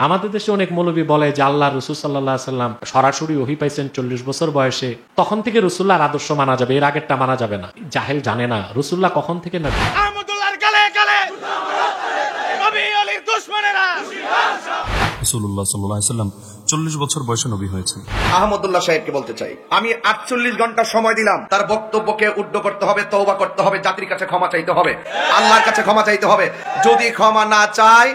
আমাদের দেশে অনেক মৌলবী বলে যে আল্লাহ রসুল সাল্লাল্লাহু আলাইহি সাল্লাম সরাসরি ওহী পাইছেন 40 বছর বয়সে, তখন থেকে রাসূলুল্লাহর আদর্শ মানা যাবে, এর আগেরটা মানা যাবে না। জাহেল জানে না রাসূলুল্লাহ কখন থেকে নবী। আহমদুল্লাহর গালে গালে নবী আলীর দুশমনেরা। রাসূলুল্লাহ সাল্লাল্লাহু আলাইহি সাল্লাম 40 বছর বয়সে নবী হয়েছেন। আহমদুল্লাহ সাহেবকে বলতে চাই, আমি 48 ঘন্টা সময় দিলাম, তার বক্তব্যকে উদ্ধ করতে হবে, তওবা করতে হবে, জাতির কাছে ক্ষমা চাইতে হবে, আল্লাহর কাছে ক্ষমা চাইতে হবে। যদি ক্ষমা না চায়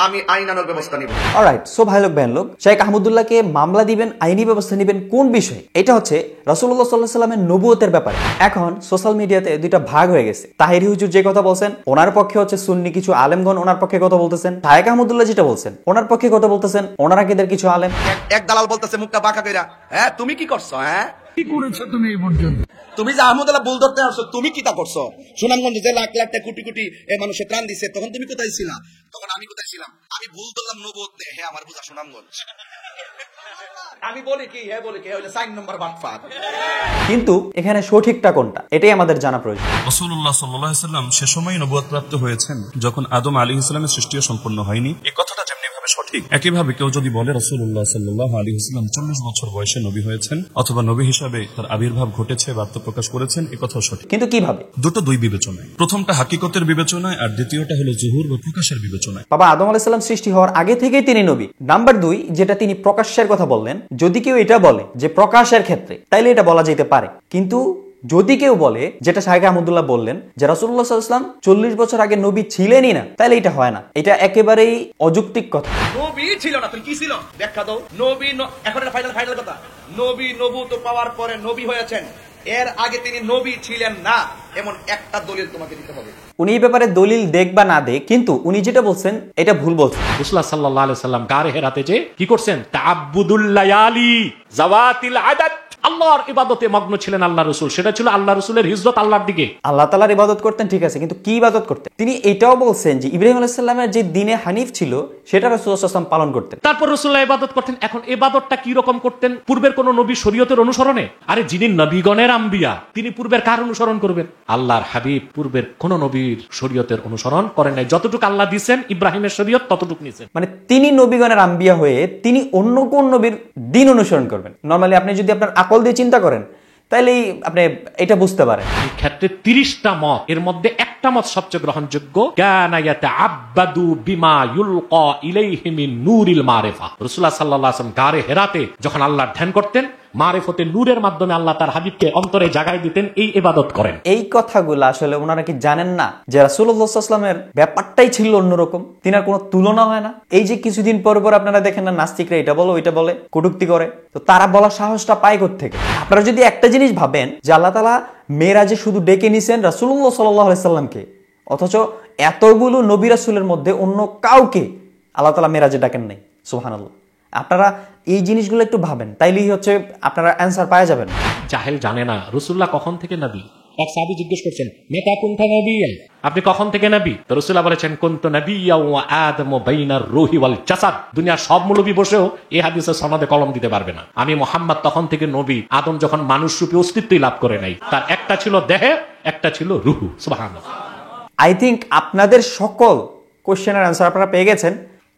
আমি আইনানুগ ব্যবস্থা নিব। অলরাইট, সো ভাই লোক বেন লোক, শেখ আহমদুল্লাহকে মামলা দিবেন, আইনি ব্যবস্থা নেবেন কোন বিষয়ে? এটা হচ্ছে রাসূলুল্লাহ সাল্লাল্লাহু আলাইহি সাল্লামের নবুয়তের ব্যাপারে। এখন সোশ্যাল মিডিয়াতে দুইটা ভাগ হয়ে গেছে। তাহিরি হুজুর যে কথা বলছেন ওনার পক্ষে হচ্ছে সুন্নি কিছু আলেমগণ ওনার পক্ষে কথা বলতেছেন, শেখ আহমদুল্লাহ যেটা বলছেন ওনার পক্ষে কথা বলতেছেন ওনার আকিদের কিছু আলেম। এক দালাল বলতেছে মুখটা বাঁকা কইরা, হ্যাঁ তুমি কি করছো? হ্যাঁ কি করেছো তুমি এই পর্যন্ত? তুমি যে আহমদুল্লাহ ভুল ধরতে আসছো, তুমি কি তা করছো? সুনামগঞ্জে যে লাখ লাখ কোটি কোটি মানুষের প্রাণ দিছে, তখন তুমি কোথায় ছিলা? তখন আমি কোথায় ছিলাম? আমি ভুল ধরলাম নবুয়ত নে, হ্যাঁ আমার বুঝা সুনামগঞ্জ। আমি বলি কি, হ্যাঁ বলি কি, হইলো 4 নম্বর বাটফার। কিন্তু এখানে সঠিকটা কোনটা এটাই আমাদের জানা প্রয়োজন। রাসূলুল্লাহ সাল্লাল্লাহু আলাইহি সাল্লাম সে সময় নবুয়ত প্রাপ্ত হয়েছেন যখন আদম আলাইহিস সালামের সৃষ্টিও সম্পূর্ণ হয়নি। এই কথাটা যেমনি ভাবে সঠিক, একইভাবে কেউ যদি বলে রাসূলুল্লাহ সাল্লাল্লাহু আলাইহি ওয়াসাল্লাম 40 বছর বয়সে নবী হয়েছেন অথবা নবী হিসাবে তার আবির্ভাব ঘটেছে বা আত্মপ্রকাশ করেছেন, এই কথাও সঠিক। কিন্তু কিভাবে? দুই বিবেচনায়, প্রথমটা হাকিকতের বিবেচনায় আর দ্বিতীয়টা হলো জুহুর বা প্রকাশের বিবেচনায়। বাবা আদম আলাইহিস সালাম সৃষ্টি হওয়ার আগে থেকেই তিনি নবী। নাম্বার 2, যেটা তিনি প্রকাশের কথা বললেন, যদি কেউ এটা বলে যে প্রকাশের ক্ষেত্রে, তাইলে এটা বলা যেতে পারে। কিন্তু যদি কেউ বলে, যেটা শাইখ আহমদুল্লাহ বললেন, যে রাসূলুল্লাহ সাল্লাল্লাহু আলাইহি ওয়াসাল্লাম 40 বছর আগে নবী ছিলেনই না, তাহলে এটা হয় না। এটা একেবারেই অযৌক্তিক কথা। নবী ছিল না, তুমি কি ছিল ব্যাখ্যা দাও। নবী এখন এটা ফাইনাল কথা, নবী নবুয়ত পাওয়ার পরে নবী হয়েছেন, এর আগে তিনি নবী ছিলেন না এমন একটা দলিল তোমাকে দিতে হবে। উনি এই ব্যাপারে দলিল দেখ বা না দেখ, কিন্তু উনি যেটা বলছেন এটা ভুল বলছেন। রাসূলুল্লাহ সাল্লাল্লাহু আলাইহি সাল্লাম গারে হেরাতে যে কি করছেন, তাআব্বুদুল লায়ালি যাওয়াতিল আদাদ, আল্লাহর ইবাদতে মগ্ন ছিলেন আল্লাহ রাসূল। সেটা ছিল আল্লাহ রাসূলের হিজরত আল্লাহর দিকে। আল্লাহ তাআলার ইবাদত করতেন, ঠিক আছে, কিন্তু কি ইবাদত করতেন? তিনি এটাও বলছেন যে ইব্রাহিম আলাইহিস সালামের যে দ্বীনে হানিফ ছিল সেটা রাসূলুল্লাহ সাল্লাল্লাহু আলাইহি ওয়াসাল্লাম পালন করতেন। তারপর রাসূলুল্লাহ ইবাদত করতেন। এখন ইবাদতটা কি রকম করতেন? পূর্বের কোন নবী শরীয়তের অনুসরণে? আরে যিনি নবীগণের আম্বিয়া, তিনি পূর্বের কার অনুসরণ করবেন? আল্লাহর হাবিব পূর্বের কোন নবীর শরীয়তের অনুসরণ করেন নাই। যতটুকু আল্লাহ দিয়েছেন ইব্রাহিমের শরীয়ত ততটুকু নিয়েছেন। মানে তিনি নবীগণের আম্বিয়া হয়ে তিনি অন্য কোন নবীর দ্বীন অনুসরণ করবেন? নরমালি আপনি যদি আপনার আকল দিয়ে চিন্তা করেন তাইলেই আপনি এটা বুঝতে পারেন। এই ক্ষেত্রে 30টা মত, এর মধ্যে একটা মত সবচেয়ে গ্রহণযোগ্য, কানা ইয়াতাআব্বাদু বিমা ইউলকা ইলাইহি মিন নূরিল মারিফা। রাসূলুল্লাহ সাল্লাল্লাহু আলাইহি ওয়াসাল্লাম গারে হেরাতে যখন আল্লাহর ধ্যান করতেন, মারিফতে নূরের মাধ্যমে আল্লাহ তার হাবিবকে অন্তরে জাগায় দিতেন, এই ইবাদত করেন। এই কথাগুলো আসলে ওনারা কি জানেন না যে রাসূলুল্লাহ সাল্লাল্লাহু আলাইহি ওয়াসাল্লামের ব্যাপারটাই ছিল অন্যরকম, তিনার কোনো তুলনা হয় না। এই যে কিছুদিন পর পর আপনারা দেখেন না নাস্তিকরা এটা বলো ওইটা বলে, কটূক্তি করে, তো তারা বলার সাহসটা পায় কোত্থেকে? আপনারা যদি একটা জিনিস ভাবেন যে আল্লাহ তাআলা মেরাজে শুধু ডেকে নিছেন রাসূলুল্লাহ সাল্লাল্লাহু আলাইহি সাল্লামকে, অথচ এতগুলো নবী রাসূলের মধ্যে অন্য কাউকে আল্লাহ তাআলা মেরাজে ডাকেন নাই। সুবহানাল্লাহ। আপনারা এই জিনিসগুলো একটু ভাবেন, তাইলেই হচ্ছে আপনারা অ্যানসার পাওয়া যাবেন। জাহেল জানে না রাসূলুল্লাহ কখন থেকে নবী। এক সাহাবী জিজ্ঞেস করছেন, মেতা কুনতা নবিয়্যান, আপনি কখন থেকে নবী? তো রাসূলুল্লাহ বলেছেন, কুনতু নাবিয়্যান ওয়া আদমু বাইনার রূহি ওয়াল জাসাদ। দুনিয়ার সব মৌলবী বসেও এই হাদিসের সনদে কলম দিতে পারবে না। আমি মুহাম্মদ তখন থেকে নবী, আদম যখন মানুষ রূপে অস্তিত্বই লাভ করে নাই। তার একটা ছিল দেহে, একটা ছিল রূহু। সুবহানাল্লাহ। আই থিংক আপনাদের সকল কোশ্চেনের অ্যান্সার আপনারা পেয়ে গেছেন।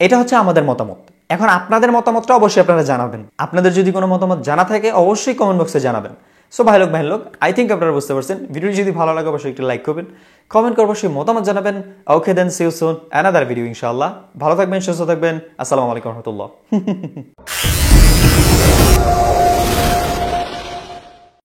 এটা হচ্ছে আমাদের মতামত। এখন আপনাদের মতামতটা অবশ্যই আপনারা জানাবেন। আপনাদের যদি কোনো মতামত জানা থাকে অবশ্যই কমেন্ট বক্সে জানাবেন। সো ভাই লোক আই থিঙ্ক আপনারা বুঝতে পারছেন। ভিডিওটি যদি ভালো লাগে অবশ্যই একটু লাইক করবেন, কমেন্ট করে অবশ্যই মতামত জানাবেন। Okay then, see you soon another video ইনশাআল্লাহ। ভালো থাকবেন, সুস্থ থাকবেন। আসসালামু আলাইকুম ওয়া রাহমাতুল্লাহ।